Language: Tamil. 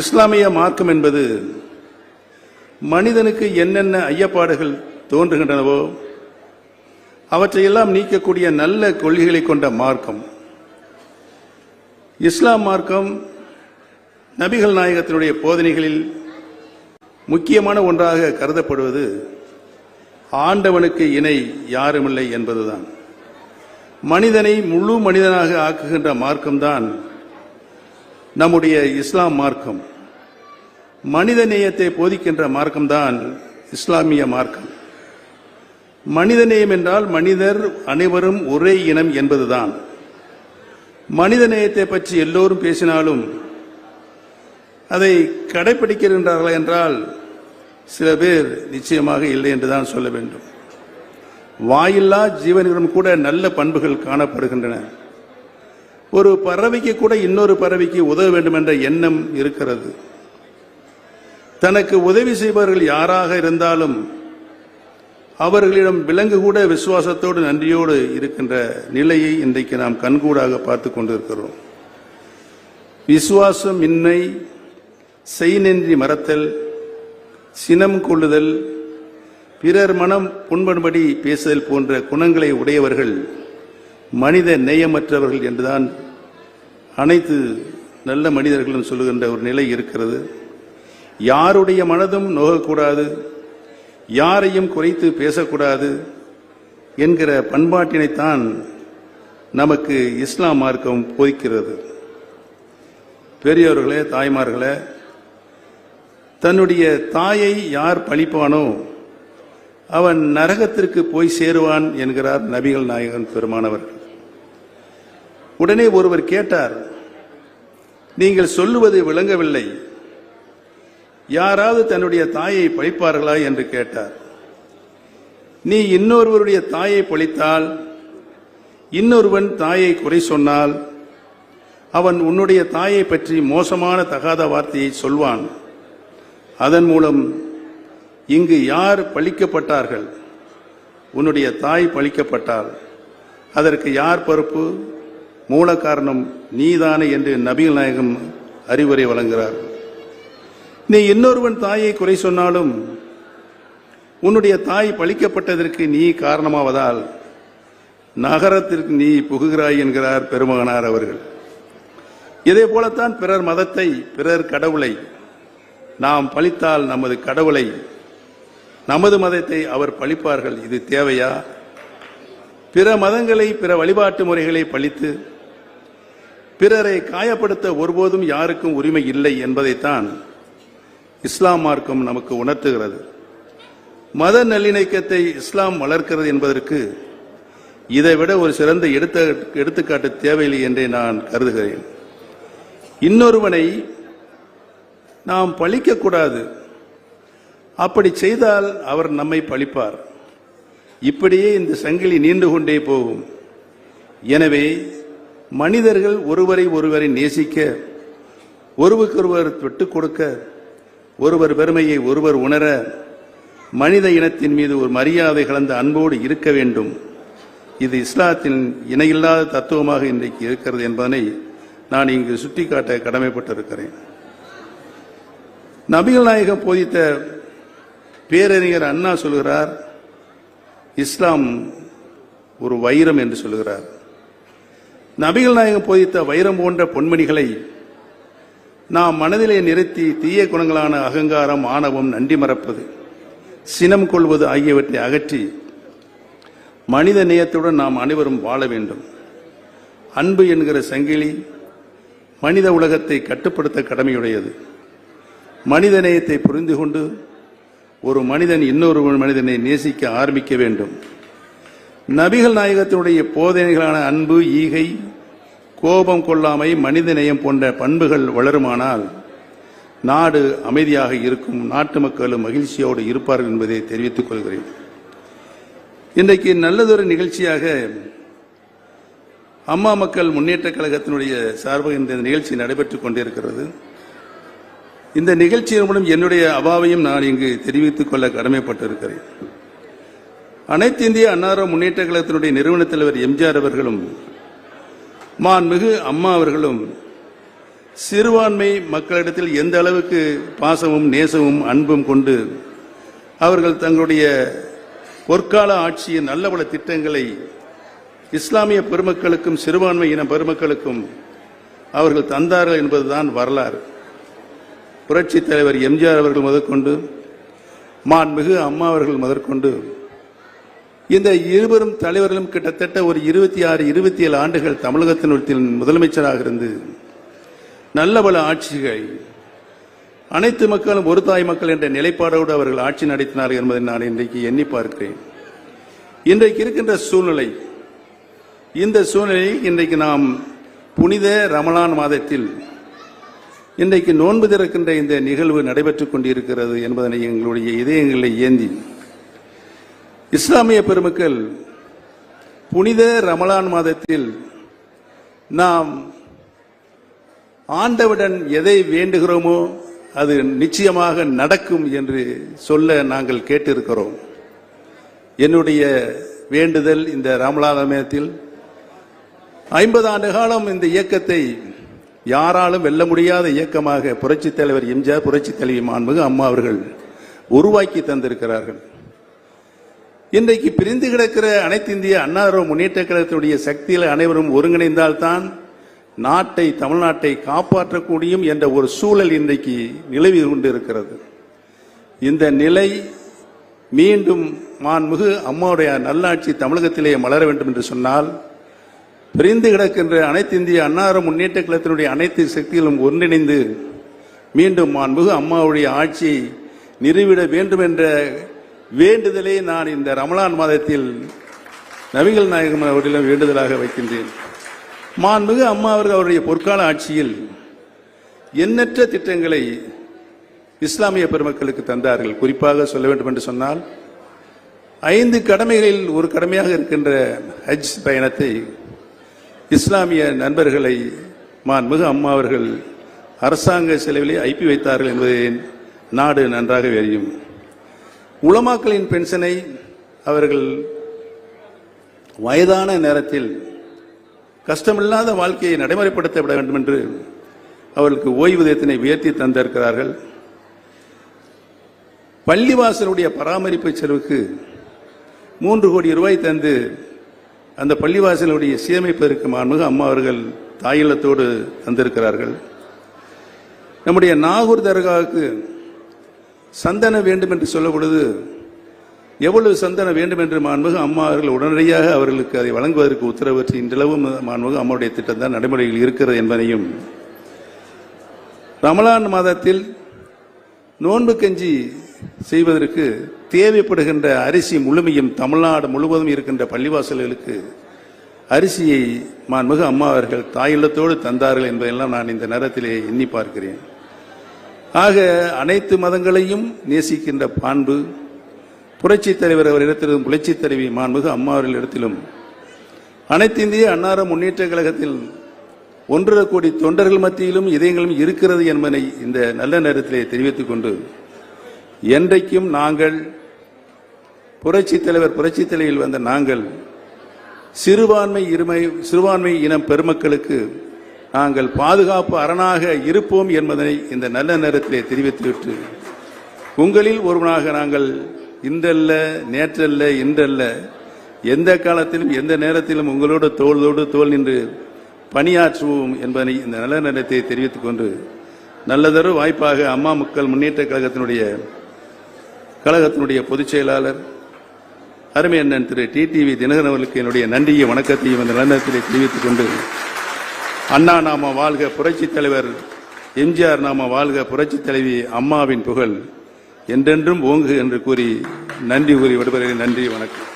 இஸ்லாமிய மார்க்கம் என்பது மனிதனுக்கு என்னென்ன ஐயப்பாடுகள் தோன்றுகின்றனவோ அவற்றையெல்லாம் நீக்கக்கூடிய நல்ல கொள்கைகளை கொண்ட மார்க்கம். இஸ்லாம் மார்க்கம் நபிகள் நாயகத்தினுடைய போதனைகளில் முக்கியமான ஒன்றாக கருதப்படுவது ஆண்டவனுக்கு இணை யாருமில்லை என்பதுதான். மனிதனை முழு மனிதனாக ஆக்குகின்ற மார்க்கம்தான் நம்முடைய இஸ்லாம் மார்க்கம். மனித நேயத்தை போதிக்கின்ற மார்க்கம்தான் இஸ்லாமிய மார்க்கம். மனித நேயம் என்றால் மனிதர் அனைவரும் ஒரே இனம் என்பதுதான். மனித நேயத்தை பற்றி எல்லோரும் பேசினாலும் அதை கடைபிடிக்கின்றார்களா என்றால் சில பேர் நிச்சயமாக இல்லை என்றுதான் சொல்ல வேண்டும். வாயில்லா ஜீவனிடம் கூட நல்ல பண்புகள் காணப்படுகின்றன. ஒரு பறவைக்கு கூட இன்னொரு பறவைக்கு உதவ வேண்டும் என்ற எண்ணம் இருக்கிறது. தனக்கு உதவி செய்பவர்கள் யாராக இருந்தாலும் அவர்களிடம் விலங்கு கூட விசுவாசத்தோடு நன்றியோடு இருக்கின்ற நிலையை இன்றைக்கு நாம் கண்கூடாக பார்த்து கொண்டிருக்கிறோம். விசுவாசம் இன்மை, செய்நன்றி மறத்தல், சினம் கொள்ளுதல், பிறர் மனம் புண்படும்படி பேசுதல் போன்ற குணங்களை உடையவர்கள் மனித நேயமற்றவர்கள் என்றுதான் அனைத்து நல்ல மனிதர்களும் சொல்லுகின்ற ஒரு நிலை இருக்கிறது. யாருடைய மனதும் நோகக்கூடாது, யாரையும் குறைத்து பேசக்கூடாது என்கிற பண்பாட்டினைத்தான் நமக்கு இஸ்லாம் மார்க்கம் போதிக்கிறது. பெரியவர்களே, தாய்மார்களே, தன்னுடைய தாயை யார் பழிப்பானோ அவன் நரகத்திற்கு போய் சேருவான் என்கிறார் நபிகள் நாயகன் பெருமானவர்கள். உடனே ஒருவர் கேட்டார், நீங்கள் சொல்லுவது விளங்கவில்லை, யாராவது தன்னுடைய தாயை பழிப்பார்களா என்று கேட்டார். நீ இன்னொருவருடைய தாயை பழித்தால், இன்னொருவன் தாயை குறை சொன்னால் அவன் உன்னுடைய தாயை பற்றி மோசமான தகாத வார்த்தையை சொல்வான். அதன் மூலம் இங்கு யார் பழிக்கப்பட்டார்கள்? உன்னுடைய தாய் பழிக்கப்பட்டால் அதற்கு யார் பொறுப்பு? மூல காரணம் நீதானே என்று நபிகள் நாயகம் அறிவுரை வழங்குகிறார். நீ இன்னொருவன் தாயை குறை சொன்னாலும் உன்னுடைய தாய் பழிக்கப்பட்டதற்கு நீ காரணமாவதால் நகரத்திற்கு நீ புகுகிறாய் என்கிறார் பெருமகனார் அவர்கள். இதே போலத்தான் பிறர் மதத்தை, பிறர் கடவுளை நாம் பழித்தால் நமது கடவுளை, நமது மதத்தை அவர் பழிப்பார்கள். இது தேவையா? பிற மதங்களை, பிற வழிபாட்டு முறைகளை பழித்து பிறரை காயப்படுத்த ஒருபோதும் யாருக்கும் உரிமை இல்லை என்பதைத்தான் இஸ்லாம் மார்க்கம் நமக்கு உணர்த்துகிறது. மத நல்லிணக்கத்தை இஸ்லாம் வளர்க்கிறது என்பதற்கு இதைவிட ஒரு சிறந்த எடுத்துக்காட்டு தேவையில்லை என்றே நான் கருதுகிறேன். இன்னொருவனை நாம் பழிக்கக்கூடாது. அப்படி செய்தால் அவர் நம்மை பழிப்பார். இப்படியே இந்த சங்கிலி நீண்டு கொண்டே போகும். எனவே மனிதர்கள் ஒருவரை நேசிக்க, ஒருவருக்கொருவர் விட்டுக் கொடுக்க, ஒருவர் பெருமையை ஒருவர் உணர, மனித இனத்தின் மீது ஒரு மரியாதை கலந்த அன்போடு இருக்க வேண்டும். இது இஸ்லாத்தின் இணையில்லாத தத்துவமாக இன்றைக்கு இருக்கிறது என்பதனை நான் இங்கு சுட்டிக்காட்ட கடமைப்பட்டிருக்கிறேன். நபிகள் நாயகம் போதித்த பேரறிஞர் அண்ணா சொல்கிறார், இஸ்லாம் ஒரு வைரம் என்று சொல்கிறார். நபிகள் நாயகம் போதித்த வைரம் போன்ற பொன்மணிகளை நாம் மனதிலே நிறுத்தி தீய குணங்களான அகங்காரம், ஆணவம், நன்றி மறப்பது, சினம் கொள்வது ஆகியவற்றை அகற்றி மனித நேயத்துடன் நாம் அனைவரும் வாழ வேண்டும். அன்பு என்கிற சங்கிலி மனித உலகத்தை கட்டுப்படுத்த கடமையுடையது. மனித நேயத்தை புரிந்து கொண்டு ஒரு மனிதன் இன்னொரு மனிதனை நேசிக்க ஆரம்பிக்க வேண்டும். நபிகள் நாயகத்தினுடைய போதனைகளான அன்பு, ஈகை, கோபம் கொள்ளாமை, மனித நேயம் போன்ற பண்புகள் வளருமானால் நாடு அமைதியாக இருக்கும், நாட்டு மக்களும் மகிழ்ச்சியோடு இருப்பார்கள் என்பதை தெரிவித்துக் கொள்கிறேன். இன்றைக்கு நல்லதொரு நிகழ்ச்சியாக அம்மா மக்கள் முன்னேற்ற கழகத்தினுடைய சார்பாக இந்த நிகழ்ச்சி நடைபெற்றுக் கொண்டிருக்கிறது. இந்த நிகழ்ச்சியின் மூலம் என்னுடைய அபாவையும் நான் இங்கு தெரிவித்துக் கொள்ள கடமைப்பட்டிருக்கிறேன். அனைத்து இந்திய அண்ணா முன்னேற்ற கழகத்தினுடைய நிறுவன தலைவர் எம்ஜிஆர் அவர்களும் மாண்புமிகு அம்மா அவர்களும் சிறுபான்மை மக்களிடத்தில் எந்த அளவுக்கு பாசமும் நேசமும் அன்பும் கொண்டு அவர்கள் தங்களுடைய பொற்கால ஆட்சியின் நல்ல பல திட்டங்களை இஸ்லாமிய பெருமக்களுக்கும் சிறுபான்மை இன பெருமக்களுக்கும் அவர்கள் தந்தார்கள் என்பதுதான் வரலாறு. புரட்சி தலைவர் எம்ஜிஆர் அவர்கள் முதற்கொண்டு மாண்புமிகு அம்மா அவர்கள் முதற்கொண்டு இந்த இருவரும் தலைவர்களும் கிட்டத்தட்ட ஒரு 26-27 ஆண்டுகள் தமிழகத்தின் முதலமைச்சராக இருந்து நல்ல பல ஆட்சிகள் அனைத்து மக்களும் ஒரு தாய் மக்கள் என்ற நிலைப்பாடோடு அவர்கள் ஆட்சி நடத்தினார்கள் என்பதை நான் இன்றைக்கு எண்ணி பார்க்கிறேன். இன்றைக்கு இருக்கின்ற சூழ்நிலை, இந்த சூழ்நிலையில் இன்றைக்கு நாம் புனித ரமலான் மாதத்தில் இன்றைக்கு நோன்பு திறக்கின்ற இந்த நிகழ்வு நடைபெற்றுக் கொண்டிருக்கிறது என்பதனை எங்களுடைய இதயங்களை ஏந்தி இஸ்லாமிய பெருமக்கள் புனித ரமலான் மாதத்தில் நாம் ஆண்டவுடன் எதை வேண்டுகிறோமோ அது நிச்சயமாக நடக்கும் என்று சொல்ல நாங்கள் கேட்டிருக்கிறோம். என்னுடைய வேண்டுதல் இந்த ரமலான் மாதத்தில் 50 ஆண்டு காலம் இந்த இயக்கத்தை யாராலும் வெல்ல முடியாத இயக்கமாக புரட்சித் தலைவர் எம்ஜிஆர், புரட்சித் தலைவி மாண்புமிகு அம்மா அவர்கள் உருவாக்கி தந்திருக்கிறார்கள். இன்றைக்கு பிரிந்து கிடக்கிற அனைத்து இந்திய அண்ணா முன்னேற்ற கழகத்தினுடைய சக்தியில் அனைவரும் ஒருங்கிணைந்தால்தான் நாட்டை, தமிழ்நாட்டை காப்பாற்றக்கூடியும் என்ற ஒரு சூழல் இன்றைக்கு நிலவி கொண்டிருக்கிறது. இந்த நிலை மீண்டும் மாண்புமிகு அம்மாவுடைய நல்லாட்சி தமிழகத்திலே மலர வேண்டும் என்று சொன்னால் பிரிந்து கிடக்கின்ற அனைத்து இந்திய அண்ணா முன்னேற்ற கழகத்தினுடைய அனைத்து சக்திகளும் ஒன்றிணைந்து மீண்டும் மாண்புமிகு அம்மாவுடைய ஆட்சியை நிறுவிட வேண்டும் என்ற வேண்டுதலை நான் இந்த ரமலான் மாதத்தில் நபிகள் நாயகம் அவர்களிடம் வேண்டுதலாக வைக்கின்றேன். மாண்புமிகு அம்மா அவர்கள் அவருடைய பொற்கால ஆட்சியில் எண்ணற்ற திட்டங்களை இஸ்லாமிய பெருமக்களுக்கு தந்தார்கள். குறிப்பாக சொல்ல வேண்டும் என்று சொன்னால் 5 கடமைகளில் ஒரு கடமையாக இருக்கின்ற ஹஜ் பயணத்தை இஸ்லாமிய நண்பர்களை மாண்புமிகு அம்மா அவர்கள் அரசாங்க செலவிலே ஐப்பி வைத்தார்கள் என்பதை நாடு நன்றாக அறியும். உலமாக்களின் பென்ஷனை அவர்கள் வயதான நேரத்தில் கஷ்டமில்லாத வாழ்க்கையை நடைமுறைப்படுத்தப்பட வேண்டும் என்று அவர்களுக்கு ஓய்வூதியத்தினை உயர்த்தி தந்திருக்கிறார்கள். பள்ளிவாசலுடைய பராமரிப்பு செலவுக்கு 3 கோடி ரூபாய் தந்து அந்த பள்ளிவாசலுடைய சீரமைப்பதற்கு மாண்புமிகு அம்மா அவர்கள் தாயில்லத்தோடு தந்திருக்கிறார்கள். நம்முடைய நாகூர் தர்காவுக்கு சந்தனம் வேண்டும் என்று சொல்லும் பொழுது எவ்வளவு சந்தனம் வேண்டும் என்று மாண்புமிகு அம்மா அவர்கள் உடனடியாக அவர்களுக்கு அதை வழங்குவதற்கு உத்தரவிட்டு இன்றளவும் மாண்புமிகு அம்மாவுடைய திட்டம் தான் நடைமுறையில் இருக்கிறது என்பதையும், ரமலான் மாதத்தில் நோன்பு கஞ்சி செய்வதற்கு தேவைப்படுகின்ற அரிசி முழுமையும் தமிழ்நாடு முழுவதும் இருக்கின்ற பள்ளிவாசல்களுக்கு அரிசியை மாண்புமிகு அம்மா அவர்கள் தாயில்லத்தோடு தந்தார்கள் என்பதெல்லாம் நான் இந்த நேரத்திலே எண்ணி பார்க்கிறேன். ஆக அனைத்து மதங்களையும் நேசிக்கின்ற பாண்பு புரட்சித் தலைவர் அவரிடத்திலும் புரட்சித் தலைவி மாண்புமிகு அம்மா அவர்களிடத்திலும் அனைத்து இந்திய அண்ணா முன்னேற்ற கழகத்தில் 1.5 கோடி தொண்டர்கள் மத்தியிலும் இதயங்களும் இருக்கிறது என்பதை இந்த நல்ல நேரத்திலே தெரிவித்துக் கொண்டு, என்றைக்கும் நாங்கள் புரட்சித் தலைவர் புரட்சித் தலைவியில் வந்த நாங்கள் சிறுபான்மை இனம் பெருமக்களுக்கு நாங்கள் பாதுகாப்பு அரணாக இருப்போம் என்பதை இந்த நல்ல நேரத்திலே தெரிவித்துவிட்டு, உங்களில் ஒருவனாக நாங்கள் இன்றல்ல, நேற்றல்ல, இன்றல்ல, எந்த காலத்திலும் எந்த நேரத்திலும் உங்களோடு தோளோடு தோள் நின்று பணியாற்றுவோம் என்பதை இந்த நல்ல நேரத்தை தெரிவித்துக் கொண்டு, நல்லதொரு வாய்ப்பாக அம்மா மக்கள் முன்னேற்ற கழகத்தினுடைய பொதுச் செயலாளர் அருமை அண்ணன் திரு டிடிவி தினகரன் அவர்களுக்கு என்னுடைய நன்றியை வணக்கத்தையும் இந்த நல்ல நேரத்திலே தெரிவித்துக் கொண்டு, அண்ணா நாம வாழ்க, புரட்சித் தலைவர் எம்ஜிஆர் நாம வாழ்க, புரட்சித் தலைவி அம்மாவின் புகழ் என்றென்றும் ஓங்கு என்று கூறி நன்றி கூறி விடுபடுகிறேன். நன்றி, வணக்கம்.